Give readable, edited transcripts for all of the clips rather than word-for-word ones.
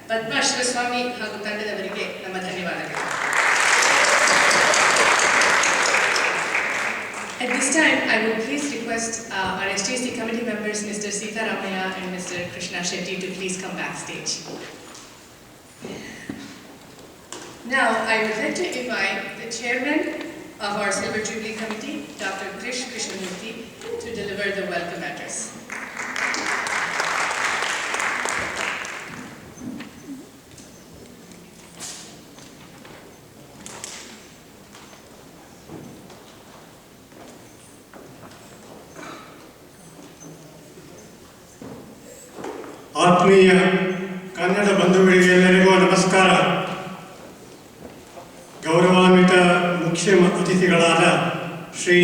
ಪದ್ಮಾ ಶಿವಸ್ವಾಮಿ ಹಾಗೂ ತಂಡದವರಿಗೆ ನಮ್ಮ ಧನ್ಯವಾದಗಳು. At this time, I would please request our HTC committee members, Mr. Sita Ramaya and Mr. Krishna Shetty, to please come backstage. Now, I would like to invite the chairman of our Silver Jubilee Committee, Dr. Krish Krishnamurthy, to deliver the welcome address. ಆತ್ಮೀಯ ಕನ್ನಡ ಬಂಧುಗಳಿಗೆಲ್ಲರಿಗೂ ನಮಸ್ಕಾರ. ಗೌರವಾನ್ವಿತ ಮುಖ್ಯ ಅತಿಥಿಗಳಾದ ಶ್ರೀ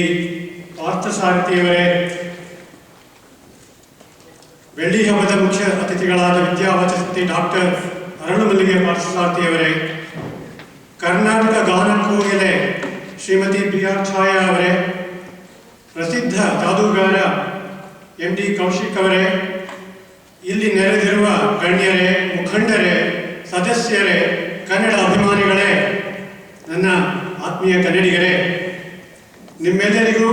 ಪಾರ್ಥಸಾರಥಿಯವರೇ, ಬೆಳ್ಳಿ ಹಬ್ಬದ ಮುಖ್ಯ ಅತಿಥಿಗಳಾದ ವಿದ್ಯಾವಚಸ್ಪತಿ doctor Aralumallige ಪಾರ್ಥಸಾರಥಿಯವರೇ, Karnataka ಗಾನಕೋಗಿಲೆ Shrimati BR. ಛಾಯಾ ಅವರೇ, ಪ್ರಸಿದ್ಧ ಜಾದೂಗಾರ M D Kaushik ಅವರೇ, ಇಲ್ಲಿ ನೆರೆದಿರುವ ಗಣ್ಯರೇ, ಮುಖಂಡರೇ, ಸದಸ್ಯರೇ, ಕನ್ನಡ ಅಭಿಮಾನಿಗಳೇ, ನನ್ನ ಆತ್ಮೀಯ ಕನ್ನಡಿಗರೇ, ನಿಮ್ಮೆಲ್ಲರಿಗೂ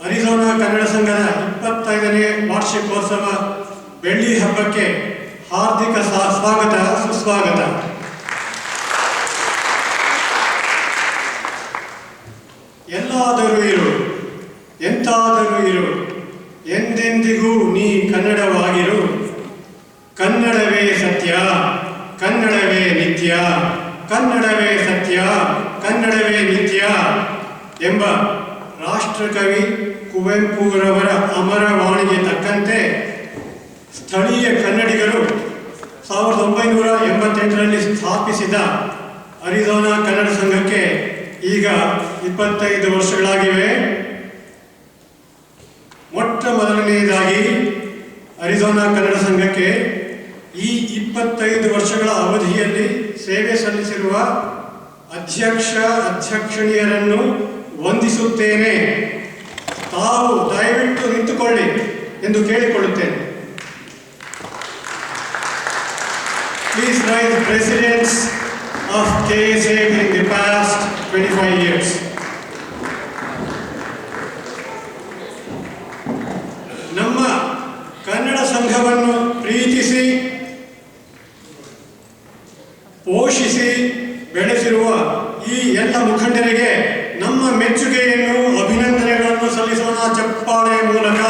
ಅರಿಜೋನಾ ಕನ್ನಡ ಸಂಘದ 25ನೇ ವಾರ್ಷಿಕೋತ್ಸವ ಬೆಳ್ಳಿ ಹಬ್ಬಕ್ಕೆ ಹಾರ್ದಿಕ ಸ್ವಾಗತ, ಸುಸ್ವಾಗತ. ಎಲ್ಲಾದರೂ ಇರು, ಎಂತಾದರೂ ಇರು, ಎಂದೆಂದಿಗೂ ನೀ ಕನ್ನಡವಾಗಿರು, ಕನ್ನಡವೇ ಸತ್ಯ, ಕನ್ನಡವೇ ನಿತ್ಯ, ಕನ್ನಡವೇ ಸತ್ಯ, ಕನ್ನಡವೇ ನಿತ್ಯ ಎಂಬ ರಾಷ್ಟ್ರಕವಿ ಕುವೆಂಪುರವರ ಅಮರ ವಾಣಿಗೆ ತಕ್ಕಂತೆ ಸ್ಥಳೀಯ ಕನ್ನಡಿಗರು 1988ರಲ್ಲಿ ಸ್ಥಾಪಿಸಿದ ಅರಿಜೋನಾ ಕನ್ನಡ ಸಂಘಕ್ಕೆ ಈಗ 25 ವರ್ಷಗಳಾಗಿವೆ. ಮೊಟ್ಟ ಮೊದಲನೆಯದಾಗಿ ಅರಿಜೋನಾ ಕನ್ನಡ ಸಂಘಕ್ಕೆ ಈ 25 ವರ್ಷಗಳ ಅವಧಿಯಲ್ಲಿ ಸೇವೆ ಸಲ್ಲಿಸಿರುವ ಅಧ್ಯಕ್ಷಣಿಯರನ್ನು ವಂದಿಸುತ್ತೇನೆ. ತಾವು ದಯವಿಟ್ಟು ನಿಂತುಕೊಳ್ಳಿ ಎಂದು ಕೇಳಿಕೊಳ್ಳುತ್ತೇನೆ. Please rise, presidents of KSA in the past 25 years. ನಮ್ಮ ಕನ್ನಡ ಸಂಘವನ್ನು ಪ್ರೀತಿಸಿ ಪೋಷಿಸಿ ಬೆಳೆಸಿರುವ ಈ ಎಲ್ಲ ಮುಖಂಡರಿಗೆ ನಮ್ಮ ಮೆಚ್ಚುಗೆಯನ್ನು, ಅಭಿನಂದನೆಗಳನ್ನು ಸಲ್ಲಿಸೋಣ ಚಪ್ಪಾಳೆ ಮೂಲಕ.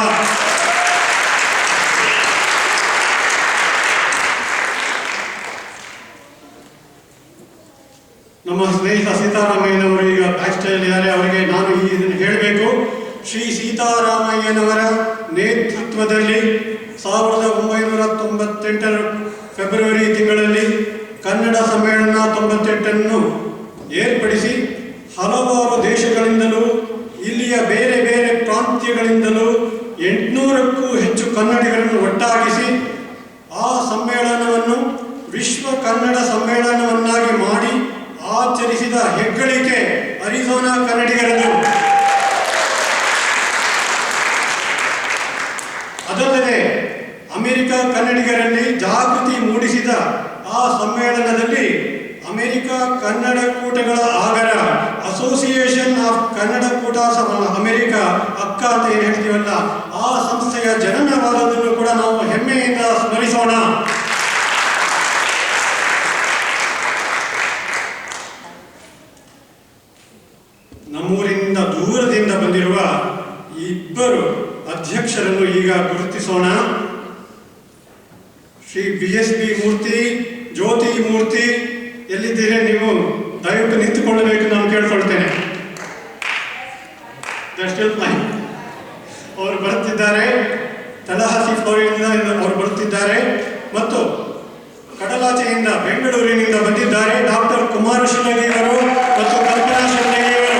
ನಮ್ಮ ಸ್ನೇಹಿತ ಸೀತಾರಾಮಯ್ಯನವರು ಈಗ ಬ್ಯಾಕ್ ಸ್ಟೇಜ್ ಇದ್ದಾರೆ. ಅವರಿಗೆ ನಾನು ಇದನ್ನು ಹೇಳಬೇಕು. ಶ್ರೀ ಸೀತಾರಾಮಯ್ಯನವರ ನೇತೃತ್ವದಲ್ಲಿ 1998 ಫೆಬ್ರವರಿ ತಿಂಗಳಲ್ಲಿ ಕನ್ನಡ ಸಮ್ಮೇಳನ 98 ಏರ್ಪಡಿಸಿ ಹಲವಾರು ದೇಶಗಳಿಂದಲೂ ಇಲ್ಲಿಯ ಬೇರೆ ಬೇರೆ ಪ್ರಾಂತ್ಯಗಳಿಂದಲೂ 800ಕ್ಕೂ ಹೆಚ್ಚು ಕನ್ನಡಿಗರನ್ನು ಒಟ್ಟಾಗಿಸಿ ಆ ಸಮ್ಮೇಳನವನ್ನು ವಿಶ್ವ ಕನ್ನಡ ಸಮ್ಮೇಳನವನ್ನಾಗಿ ಮಾಡಿ ಆಚರಿಸಿದ ಹೆಗ್ಗಳಿಕೆ ಅರಿಜೋನಾ ಕನ್ನಡಿಗರದು. ಅದಲ್ಲದೆ ಅಮೆರಿಕ ಕನ್ನಡಿಗರಲ್ಲಿ ಜಾಗೃತಿ ಮೂಡಿಸಿದ ಆ ಸಮ್ಮೇಳನದಲ್ಲಿ ಅಮೆರಿಕ ಕನ್ನಡ ಕೂಟಗಳ ಆಗರ, association of Kannada Kootas America, AKKA ಅಂತ ಏನು ಹೇಳ್ತೀವಲ್ಲ, ಆ ಸಂಸ್ಥೆಯ ಜನನವಾದದನ್ನು ಕೂಡ ನಾವು ಹೆಮ್ಮೆಯಿಂದ ಸ್ಮರಿಸೋಣ. ನಮ್ಮೂರಿಂದ ದೂರದಿಂದ ಬಂದಿರುವ ಇಬ್ಬರು ಅಧ್ಯಕ್ಷರನ್ನು ಈಗ ಗುರುತಿಸೋಣ. ಶ್ರೀ BSB ಮೂರ್ತಿ, ಜ್ಯೋತಿ ಮೂರ್ತಿ, ಎಲ್ಲಿದ್ದೀರಿ ನೀವು? ದಯವಿಟ್ಟು ನಿಂತುಕೊಳ್ಳಬೇಕು, ನಾನು ಕೇಳ್ಕೊಳ್ತೇನೆ. ಅವರು ಬರುತ್ತಿದ್ದಾರೆ. ತಲಹಸಿ ಫ್ಲೋರಿಂದ ಅವರು ಬರುತ್ತಿದ್ದಾರೆ. ಮತ್ತು ಕಡಲಾಚೆಯಿಂದ ಬೆಂಗಳೂರಿನಿಂದ ಬಂದಿದ್ದಾರೆ ಡಾಕ್ಟರ್ ಕುಮಾರ ಶಿವಗಿಯವರು ಮತ್ತು ಕಲ್ಪನಾ ಶಿವಗಿಯವರು.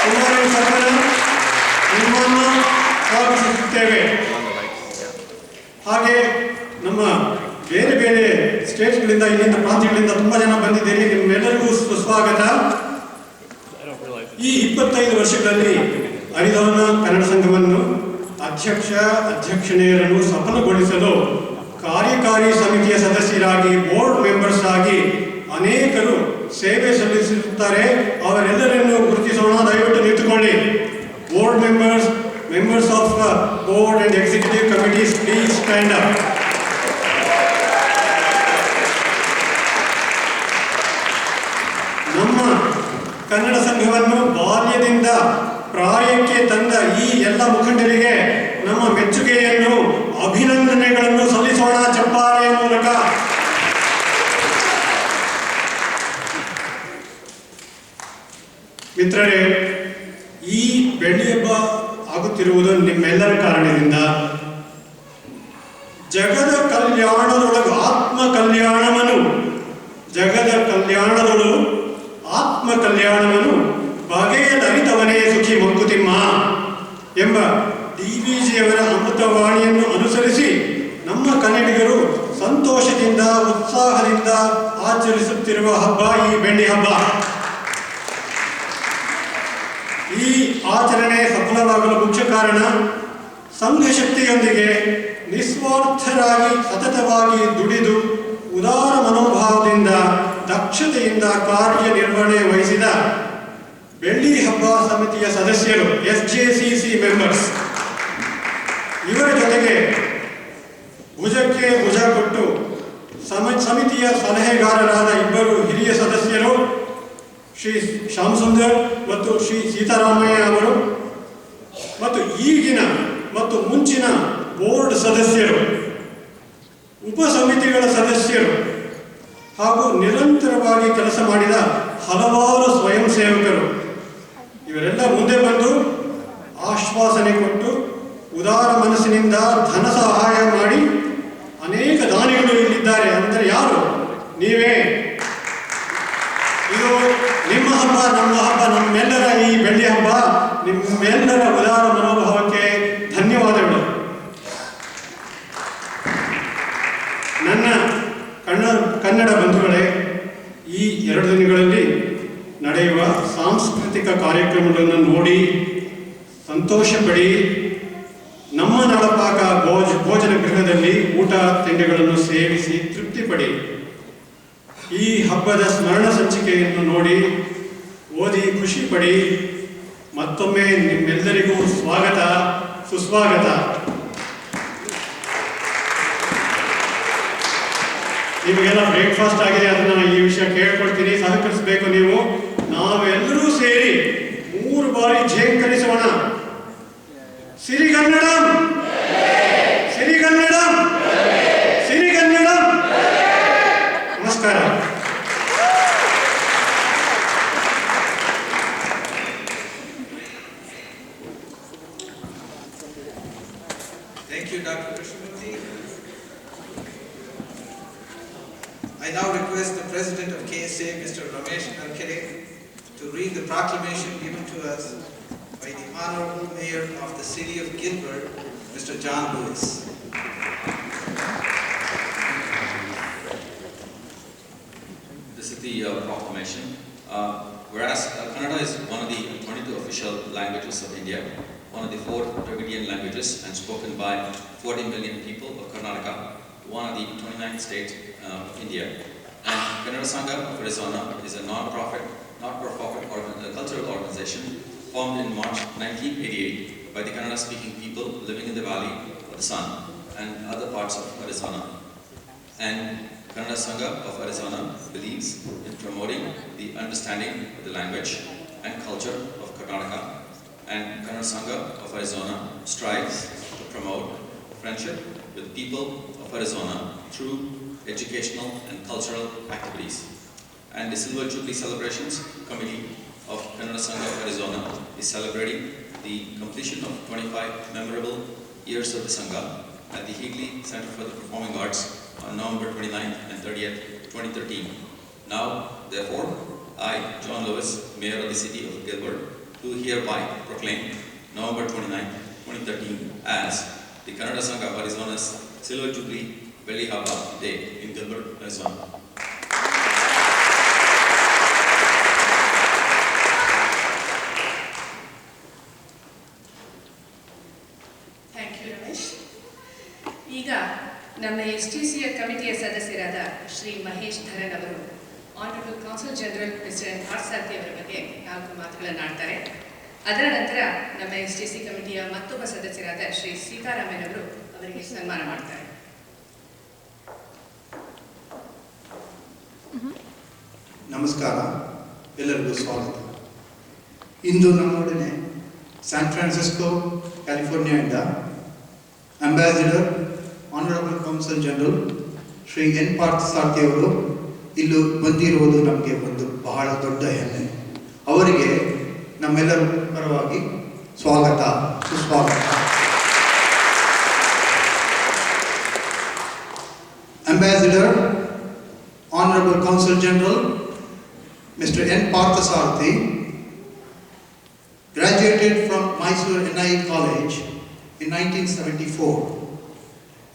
ಕುಮಾರಿ ಸರ್ಕಾರ ನಿಮ್ಮನ್ನು ಸ್ವಾಗತಿಸುತ್ತೇವೆ. ಹಾಗೆ ನಮ್ಮ ಬೇರೆ ಬೇರೆ ಸ್ಟೇಟ್ಗಳಿಂದ, ಇಲ್ಲಿಂದ ಪ್ರಾಂತ್ಯಗಳಿಂದ ತುಂಬ ಜನ ಬಂದಿದ್ದೀರಿ. ನಿಮ್ಮೆಲ್ಲರಿಗೂ ಸುಸ್ವಾಗತ. ಈ 25 ವರ್ಷಗಳಲ್ಲಿ ಅರಿಜೋನಾ ಕನ್ನಡ ಸಂಘವನ್ನು ಅಧ್ಯಕ್ಷಣೆಯರನ್ನು ಸಫಲಗೊಳಿಸಲು ಕಾರ್ಯಕಾರಿ ಸಮಿತಿಯ ಸದಸ್ಯರಾಗಿ, ಬೋರ್ಡ್ ಸೇವೆ ಸಲ್ಲಿಸುತ್ತಾರೆ. ಅವರೆಲ್ಲರನ್ನು ಗುರುತಿಸೋಣ. ದಯವಿಟ್ಟು ನಿಂತುಕೊಳ್ಳಿ. Board members of board and executive committees, please stand up. ನಮ್ಮ ಕನ್ನಡ ಸಂಘವನ್ನು ಬಾಲ್ಯದಿಂದ ಪ್ರಾಯಕ್ಕೆ ತಂದ ಈ ಎಲ್ಲ ಮುಖಂಡರಿಗೆ ನಮ್ಮ ಮೆಚ್ಚುಗೆಯನ್ನು, ಅಭಿನಂದನೆಗಳನ್ನು ಸಲ್ಲಿಸೋಣ ಚಪ್ಪಾಳೆಯ ಮೂಲಕ. ಮಿತ್ರರೇ, ಈ ಬೆಳ್ಳಿ ಹಬ್ಬ ಆಗುತ್ತಿರುವುದು ನಿಮ್ಮೆಲ್ಲರ ಕಾರಣದಿಂದ. ಜಗದ ಕಲ್ಯಾಣದೊಳಗೆ ಆತ್ಮ ಕಲ್ಯಾಣವನು, ಜಗದ ಕಲ್ಯಾಣದೊಳು ಆತ್ಮ ಕಲ್ಯಾಣವನು ಬಗೆಯಲರಿತವನೇ ಸುಖಿ ಮಂಕುತಿಮ್ಮ ಎಂಬ DVಜಿಯವರ ಅಮೃತವಾಣಿಯನ್ನು ಅನುಸರಿಸಿ ನಮ್ಮ ಕನ್ನಡಿಗರು ಸಂತೋಷದಿಂದ ಉತ್ಸಾಹದಿಂದ ಆಚರಿಸುತ್ತಿರುವ ಹಬ್ಬ ಈ ಬೆಳ್ಳಿ ಹಬ್ಬ. ಈ ಆಚರಣೆ ಸಫಲವಾಗಲು ಮುಖ್ಯ ಕಾರಣ ಸಂಘ ಶಕ್ತಿಯೊಂದಿಗೆ ನಿಸ್ವಾರ್ಥರಾಗಿ ಸತತವಾಗಿ ದುಡಿದು ಉದಾರ ಮನೋಭಾವದಿಂದ ದಕ್ಷತೆಯಿಂದ ಕಾರ್ಯನಿರ್ವಹಣೆ ವಹಿಸಿದ ಬೆಳ್ಳಿ ಹಬ್ಬ ಸಮಿತಿಯ ಸದಸ್ಯರು, SJCC ಮೆಂಬರ್ಸ್. ಇವರ ಜೊತೆಗೆ ಭುಜಕ್ಕೆ ಭುಜ ಕೊಟ್ಟು ಸಮಿತಿಯ ಸಲಹೆಗಾರರಾದ ಇಬ್ಬರು ಹಿರಿಯ ಸದಸ್ಯರು, ಶ್ರೀ ಶ್ಯಾಮ್ ಸುಂದರ್ ಮತ್ತು ಶ್ರೀ ಸೀತಾರಾಮಯ್ಯ ಅವರು, ಮತ್ತು ಈಗಿನ ಮತ್ತು ಮುಂಚಿನ ಬೋರ್ಡ್ ಸದಸ್ಯರು, ಉಪ ಸಮಿತಿಗಳ ಸದಸ್ಯರು ಹಾಗೂ ನಿರಂತರವಾಗಿ ಕೆಲಸ ಮಾಡಿದ ಹಲವಾರು ಸ್ವಯಂ ಸೇವಕರು ಇವರೆಲ್ಲ ಮುಂದೆ ಬಂದು ಆಶ್ವಾಸನೆ ಕೊಟ್ಟು ಉದಾರ ಮನಸ್ಸಿನಿಂದ ಧನ ಸಹಾಯ ಮಾಡಿ ಅನೇಕ ದಾನಿಗಳು ಇಲ್ಲಿದ್ದಾರೆ. ಅಂದರೆ ಯಾರು? ನೀವೇ. ಇದು ನಿಮ್ಮ ಹಬ್ಬ, ನಮ್ಮ ಹಬ್ಬ, ನಮ್ಮೆಲ್ಲರ ಈ ಬೆಳ್ಳಿ ಹಬ್ಬ. ನಿಮ್ಮೆಲ್ಲರ ಉದಾರ ಮನೋಭಾವಕ್ಕೆ ಧನ್ಯವಾದಗಳು. ನನ್ನ ಕನ್ನಡ ಬಂಧುಗಳೇ, ಈ 2 ದಿನಗಳಲ್ಲಿ ನಡೆಯುವ ಸಾಂಸ್ಕೃತಿಕ ಕಾರ್ಯಕ್ರಮಗಳನ್ನು ನೋಡಿ ಸಂತೋಷ ಪಡಿ. ನಮ್ಮ ನಳಪಾಕ ಭೋಜನ ಗೃಹದಲ್ಲಿ ಊಟ ತಿಂಡಿಗಳನ್ನು ಸೇವಿಸಿ ತೃಪ್ತಿ ಪಡಿ. ಈ ಹಬ್ಬದ ಸ್ಮರಣ ಸಂಚಿಕೆಯನ್ನು ನೋಡಿ ಓದಿ ಖುಷಿ ಪಡಿ. ಮತ್ತೊಮ್ಮೆ ನಿಮ್ಮೆಲ್ಲರಿಗೂ ಸ್ವಾಗತ, ಸುಸ್ವಾಗತ. ನಿಮಗೆಲ್ಲ ಬ್ರೇಕ್ಫಾಸ್ಟ್ ಆಗಿದೆ, ಅದನ್ನ ಈ ವಿಷಯ ಕೇಳ್ಕೊಳ್ತೀನಿ, ಸಹಕರಿಸಬೇಕು ನೀವು. ನಾವೆಲ್ಲರೂ ಸೇರಿ 3 ಬಾರಿ ಝೇಂಕರಿಸೋಣ. ಸಿರಿಗನ್ನಡಂ, ಸಿರಿಗನ್ನಡಂ, ಸಿರಿಗನ್ನಡಂ. ನಮಸ್ಕಾರ. Thank you, Dr. Krishnamurthy. I now request the President of KSA, Mr. Ramesh Narkere, to read the proclamation given to us by the Honorable Mayor of the City of Gilbert, Mr. John Lewis. This is the proclamation. Whereas Kannada is one of the 22 official languages of India, one of the 4 Dravidian languages and spoken by 40 million people of Karnataka, one of the 29th states of India. And Kannada Sangha of Arizona is a non-profit, not-for-profit cultural organization formed in March 1988 by the Kannada-speaking people living in the Valley of the Sun and other parts of Arizona. And Kannada Sangha of Arizona believes in promoting the understanding of the language and culture of Karnataka. And Kannada Sangha of Arizona strives to promote friendship with people of Arizona through educational and cultural activities. And the Silver Jubilee Celebrations Committee of Kannada Sangha of Arizona is celebrating the completion of 25 memorable years of the Sangha at the Heagley Center for the Performing Arts on November 29th and 30th, 2013. Now, therefore, I, John Lewis, Mayor of the City of Gilbert, do hereby proclaim November 29th, 2013 as the Kannada Sangha of Arizona's Silver Jubilee Belli Haba Day in Gilbert, Arizona. Thank you Ramesh. ಈಗ ನಮ್ಮ STCಯ ಕಮಿಟಿಯ ಸದಸ್ಯರಾದ ಶ್ರೀ ಮಹೇಶ್ ಧರನ್ ಅವರು honourable council general mister N Parthasarathy ಅವರ ಬಗ್ಗೆ 4 ಮಾತುಗಳನ್ನು ಆಡ್ತಾರೆ. ಅದರ ನಂತರ ನಮ್ಮ STC ಕಮಿಟಿಯ ಮತ್ತೊಬ್ಬ ಸದಸ್ಯರಾದ ಶ್ರೀ ಸೀತಾರಾಮನ್ ಅವರು ಅವರಿಗೆ ಸನ್ಮಾನ ಮಾಡ್ತಾರೆ. ನಮಸ್ಕಾರ, ಎಲ್ಲರಿಗೂ ಸ್ವಾಗತ. ಇಂದು ನಮ್ಮೊಡನೆ ಸ್ಯಾನ್ ಫ್ರಾನ್ಸಿಸ್ಕೋ ಕ್ಯಾಲಿಫೋರ್ನಿಯಾದಿಂದ ambassador honourable council general Shri N Parthasarathy ಅವರು ಇಲ್ಲಿ ಬಂದಿರುವುದು ನಮಗೆ ಒಂದು ಬಹಳ ದೊಡ್ಡ ಹೆಮ್ಮೆ. ಅವರಿಗೆ ನಮ್ಮೆಲ್ಲರ ಪರವಾಗಿ ಸ್ವಾಗತ, ಸುಸ್ವಾಗತ. Ambassador Honorable Consul General Mr. N. Parthasarathi graduated from Mysore NIE College in 1974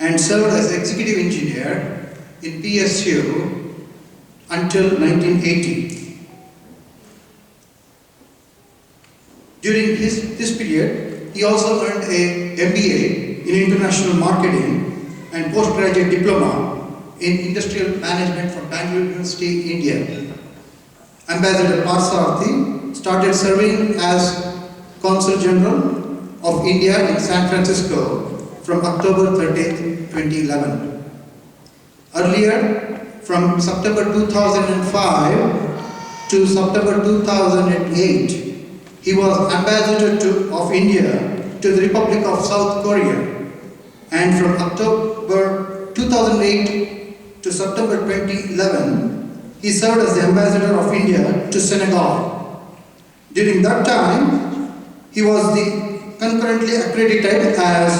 and served as Executive Engineer in PSU until 1980. During this period, he also earned a MBA in International Marketing and Postgraduate Diploma in Industrial Management from Bangalore University, India. Ambassador Parthasarathi started serving as Consul General of India in San Francisco from October 30th, 2011. Earlier, from September 2005 to September 2008, he was Ambassador of India to the Republic of South Korea, and from October 2008 to September 2011, he served as the Ambassador of India to Senegal. During that time, he was concurrently accredited as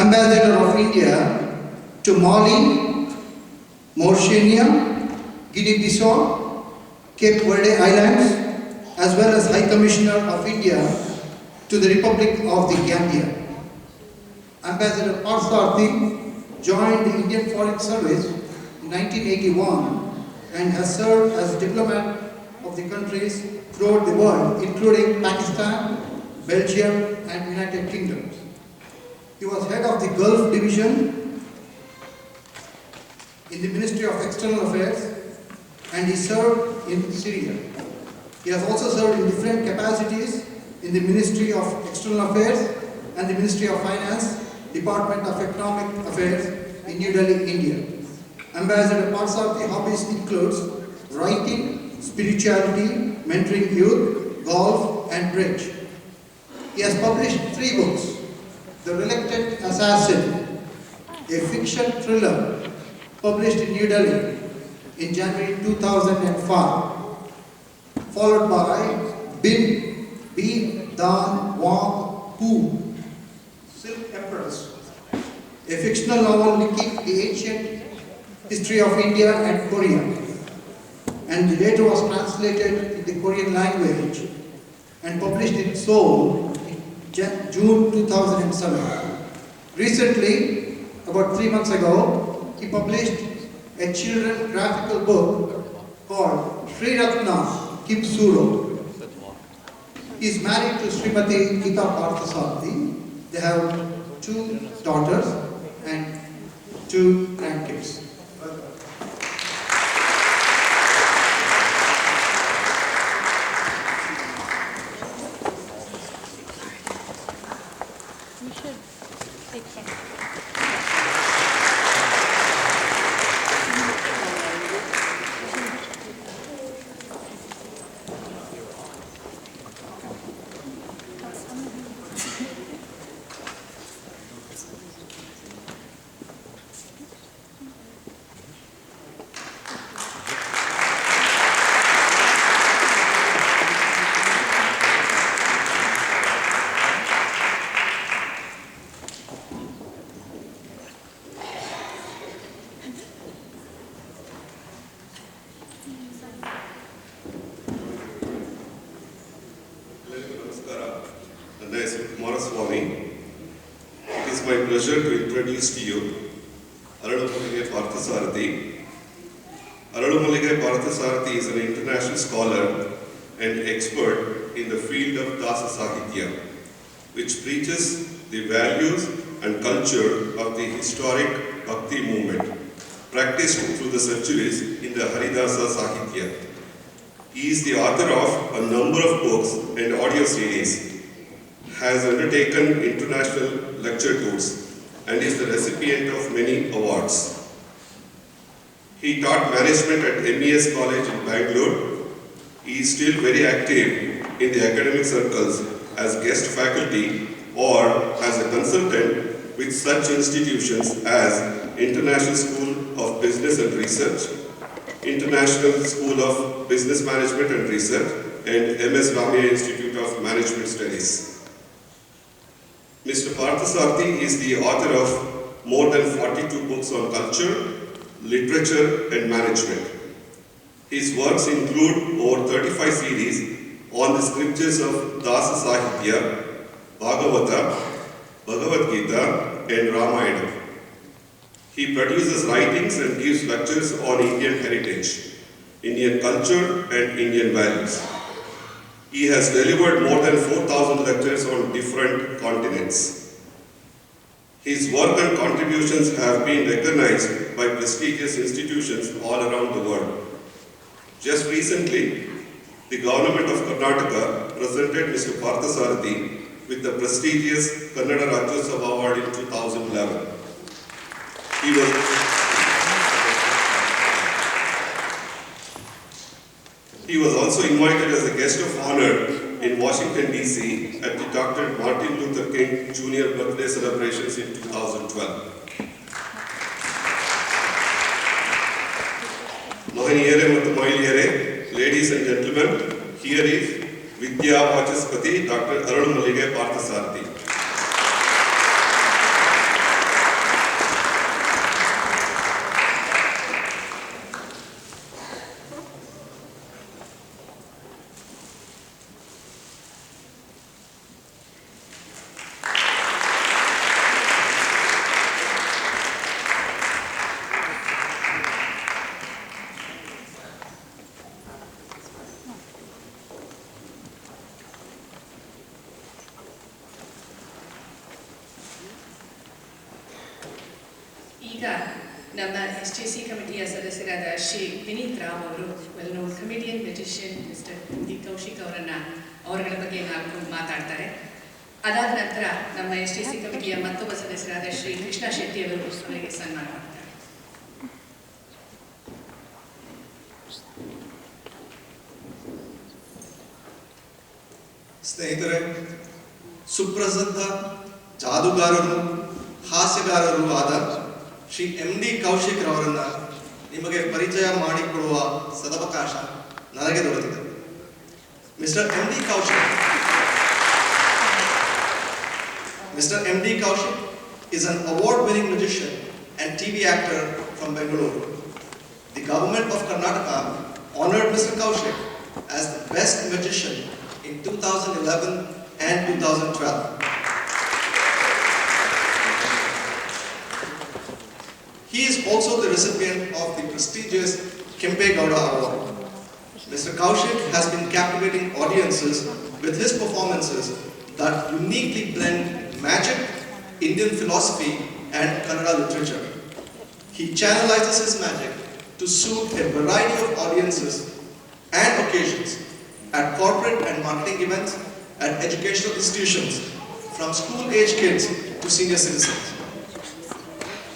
Ambassador of India to Mali, Mauritania, Guinea-Bissau, Cape Verde Islands, as well as High Commissioner of India to the Republic of the Gambia. Ambassador Parthasarathi joined the Indian Foreign Service in 1981 and has served as diplomat of the countries throughout the world, including Pakistan, Belgium, and United Kingdom. He was head of the Gulf Division in the Ministry of External Affairs, and he served in Syria. He has also served in different capacities in the Ministry of External Affairs and the Ministry of Finance, Department of Economic Affairs in New Delhi, India. Ambassador Parthasarathi hobbies includes writing, spirituality, mentoring youth, golf, and bridge. He has published 3 books: The Reluctant Assassin, a fiction thriller published in New Delhi in January 2005, followed by Bin Dan Wang Hu, Silk Empress, a fictional novel linking the ancient history of India and Korea, and later was translated in the Korean language and published in Seoul in June 2007. Recently, about 3 months ago, he published a children's graphical book called Sri Ratna Kipsuro. He is married to Srimati Geeta Parthasarathi. They have 2 daughters and 2 grandkids. It is my pleasure to introduce to you Arulmozhi Parthasarathi. Arulmozhi Parthasarathi is an international scholar and expert in the field of Dasa Sahitya, which preaches the values and culture of the historic Bhakti movement practiced through the centuries in the Haridasa Sahitya. He is the author of a number of books and audio series, has undertaken international lecture tours, and is the recipient of many awards. He taught management at MES College in Bangalore. He is still very active in the academic circles as guest faculty or as a consultant with such institutions as International School of Business and Research, International School of Business Management and Research, and MS Ramaiah Institute of Management Studies. Mr. Parthasarathy is the author of more than 42 books on culture, literature, and management. His works include over 35 series on the scriptures of Dasa Sahitya, Bhagavata, Bhagavad Gita, and Ramayana. He produces writings and gives lectures on Indian heritage, Indian culture, and Indian values. He has delivered more than 4,000 lectures on different continents. His work and contributions have been recognized by prestigious institutions all around the world. Just recently, the government of Karnataka presented Mr. Parthasarathy with the prestigious Kannada Rajyotsava Award in 2011. He was also invited as a guest of honor in Washington, D.C. at the Dr. Martin Luther King Jr. birthday celebrations in 2012. Mahaniyare ಮತ್ತು ಮಹಿಳೆಯರೇ, ladies and gentlemen, here is Vidya Vachaspati, Dr. Arulmollige Parthasarathy. ಈಗ ನಮ್ಮ SJC ಕಮಿಟಿಯ ಸದಸ್ಯರಾದ ಶ್ರೀ ವಿನೀತ್ ರಾವ್ ಅವರು well known comedian musician mister D Kaushik ಅವರುಗಳ ಬಗ್ಗೆ ನಾಲ್ಕು ಮಾತಾಡ್ತಾರೆ. ಅದಾದ ನಂತರ ನಮ್ಮ SJC ಕಮಿಟಿಯ ಮತ್ತೊಬ್ಬ ಸದಸ್ಯರಾದ ಶ್ರೀ ಕೃಷ್ಣ ಶೆಟ್ಟಿ ಅವರು ಅವರಿಗೆ ಸನ್ಮಾನ ಮಾಡ್ತಾರೆ. ಸ್ನೇಹಿತರೆ, ಸುಪ್ರಸಿದ್ಧ ಜಾದೂಗಾರರು ಹಾಸ್ಯಗಾರರು ಆದ ಶ್ರೀ MD ಕೌಶಿಕ್ ರವರನ್ನ ನಿಮಗೆ ಪರಿಚಯ ಮಾಡಿಕೊಡುವ ಸದವಕಾಶ ನನಗೆ ದೊರೆತಿದೆ. Mr. MD Kaushik is an award-winning magician and TV actor from Bangalore. The government of Karnataka honored Mr. Kaushik as the best magician in 2011 and 2012. He is also the recipient of the prestigious Kempe Gowda Award. Mr. Kaushik has been captivating audiences with his performances that uniquely blend magic, Indian philosophy, and Kannada literature. He channelizes his magic to suit a variety of audiences and occasions at corporate and marketing events, at educational institutions, from school-age kids to senior citizens.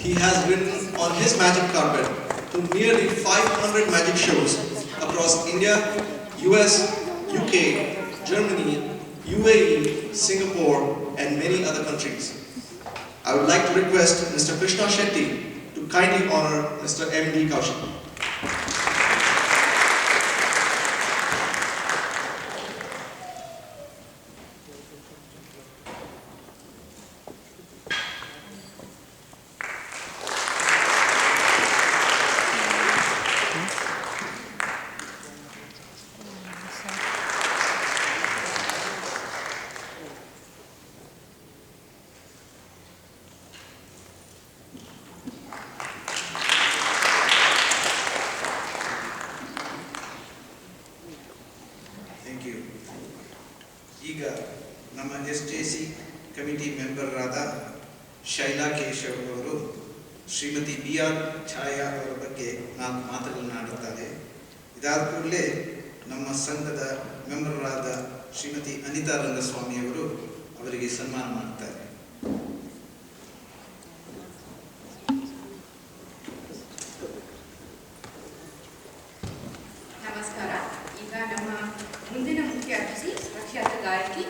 He has ridden on his magic carpet to nearly 500 magic shows across India, US, UK, Germany, UAE, Singapore, and many other countries. I would like to request Mr. Krishna Shetty to kindly honor Mr. MD Kaushik. ಈಗ ನಮ್ಮ SJC committee member ರಾದ ಶೈಲಾ ಕೇಶವ್ ಅವರು Shrimati B.R. ಛಾಯಾ ಅವರ ಬಗ್ಗೆ 4 ಮಾತುಗಳನ್ನು ಆಡುತ್ತಾರೆ. ಇದಾದ ಕೂಡಲೇ ನಮ್ಮ ಸಂಘದ ಮೆಂಬರಾದ ಶ್ರೀಮತಿ ಅನಿತಾ ರಂಗಸ್ವಾಮಿ ಅವರು ಅವರಿಗೆ ಸನ್ಮಾನ ಮಾಡುತ್ತಾರೆ. ನಮಸ್ಕಾರ. ಈಗ ನಮ್ಮ ಮುಂದಿನ ಮುಖ್ಯ ಅತಿಥಿ ಪ್ರಖ್ಯಾತ ಗಾಯಕಿ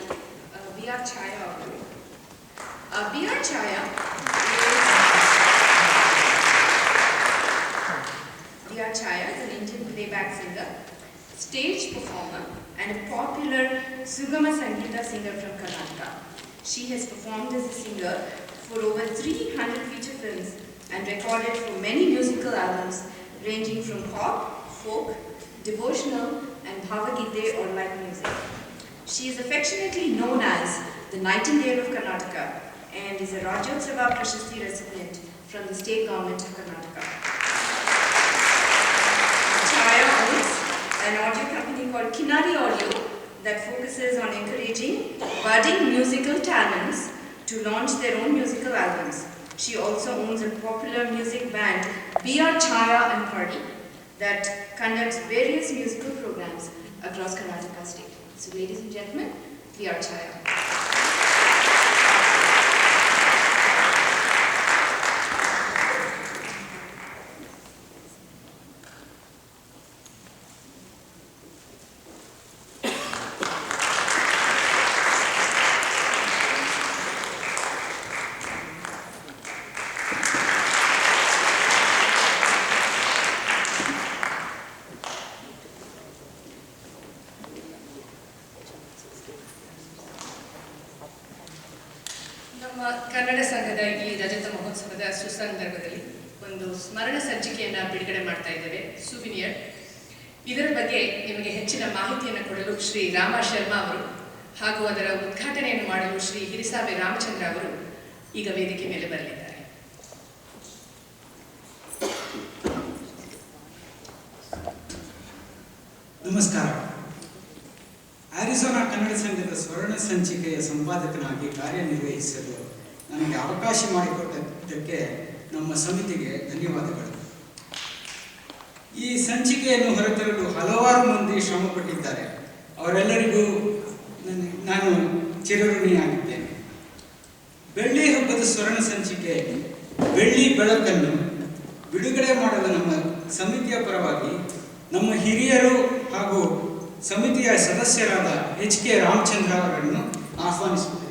B.R. ಛಾಯಾ ಅವರು. B.R. Chhaya is an Indian playback singer, stage performer and a popular Sugama Sangeeta singer from Karnataka. She has performed as a singer for over 300 feature films and recorded for many musical albums ranging from pop, folk, devotional and bhavagite or light music. She is affectionately known as the Nightingale of Karnataka and is a Rajyotsava Prashasti recipient from the state government of Karnataka. Chaya owns an audio company called Kinari Audio that focuses on encouraging budding musical talents to launch their own musical albums. She also owns a popular music band, B.R. Chaya and Party, that conducts various musical programs across Karnataka state. So ladies and gentlemen, B.R. Chaya. ನಮ್ಮ ಕನ್ನಡ ಸಂಘದ ಈ ರಜತ ಮಹೋತ್ಸವದ ಸುಸಂದರ್ಭದಲ್ಲಿ ಒಂದು ಸ್ಮರಣ ಸಂಚಿಕೆಯನ್ನು ಬಿಡುಗಡೆ ಮಾಡ್ತಾ ಇದ್ದೇವೆ, ಸುವಿನಿಯರ್. ಇದರ ಬಗ್ಗೆ ನಿಮಗೆ ಹೆಚ್ಚಿನ ಮಾಹಿತಿಯನ್ನು ಕೊಡಲು ಶ್ರೀ ರಾಮ ಶರ್ಮಾ ಅವರು ಹಾಗೂ ಅದರ ಉದ್ಘಾಟನೆಯನ್ನು ಮಾಡಲು ಶ್ರೀ ಹಿರಿಸಾವೆ ರಾಮಚಂದ್ರ ಅವರು ಈಗ ವೇದಿಕೆ ಮೇಲೆ ಬರಲಿದ್ದಾರೆ. ನಮಸ್ಕಾರ. ಆರಿಜೋನಾ ಕನ್ನಡ ಸಂಘದ ಸ್ವರ್ಣ ಸಂಚಿಕೆಯ ಸಂಪಾದಕನಾಗಿ ಕಾರ್ಯನಿರ್ವಹಿಸಲು ನನಗೆ ಅವಕಾಶ ಮಾಡಿಕೊಟ್ಟದ್ದಕ್ಕೆ ನಮ್ಮ ಸಮಿತಿಗೆ ಧನ್ಯವಾದಗಳು. ಈ ಸಂಚಿಕೆಯನ್ನು ಹೊರತರಲು ಹಲವಾರು ಮಂದಿ ಶ್ರಮಪಟ್ಟಿದ್ದಾರೆ. ಅವರೆಲ್ಲರಿಗೂ ನಾನು ಚಿರಋಣಿಯಾಗಿದ್ದೇನೆ. ಬೆಳ್ಳಿ ಹಬ್ಬದ ಸ್ವರ್ಣ ಸಂಚಿಕೆ ಬೆಳ್ಳಿ ಬೆಳಕನ್ನು ಬಿಡುಗಡೆ ಮಾಡಲು ನಮ್ಮ ಸಮಿತಿಯ ಪರವಾಗಿ ನಮ್ಮ ಹಿರಿಯರು ಹಾಗೂ ಸಮಿತಿಯ ಸದಸ್ಯರಾದ H.K. ರಾಮಚಂದ್ರ ಅವರನ್ನು ಆಹ್ವಾನಿಸುತ್ತೇವೆ.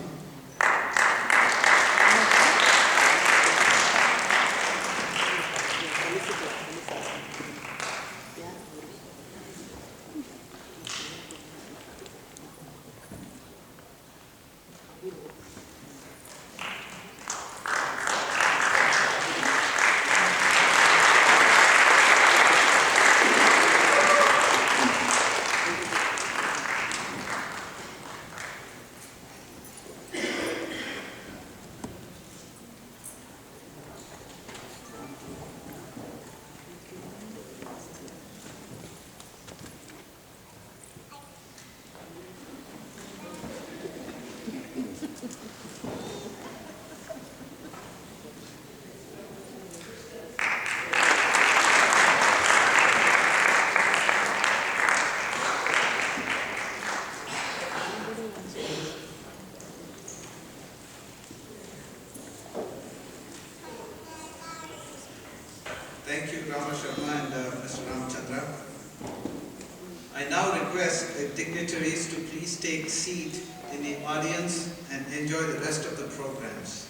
Thank you, Rama Sharma and Mr. Ramchandra. I now request the dignitaries to please take seat in the audience and enjoy the rest of the programs.